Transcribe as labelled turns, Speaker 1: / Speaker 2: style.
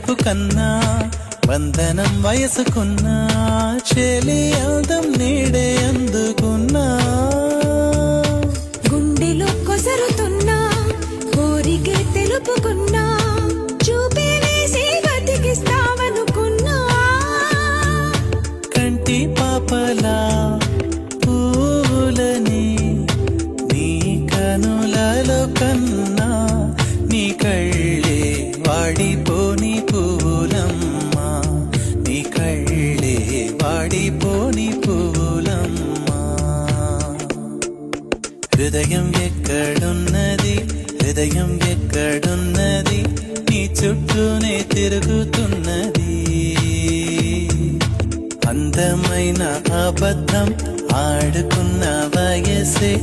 Speaker 1: తలుపు కన్నా బంధనం వయసుకున్నా చెలి అందం నీడే అందుకున్నా
Speaker 2: గుండెలో కొసరుతున్నా కోరికే తెలుపుకున్నా చూపే వేసి బతికిస్తావనుకున్నా
Speaker 1: కంటి పాపలా పూలని నీ కనులలో కన్నా నీ కళ్ళే వాడిపోని పూలమ్మా నీ కళ్ళే వాడిపోని పూలమ్మా హృదయం ఎక్కడున్నది హృదయం ఎక్కడున్నది నీ చుట్టూనే తిరుగుతున్నది అందమైన అబద్ధం ఆడుకున్న వయసే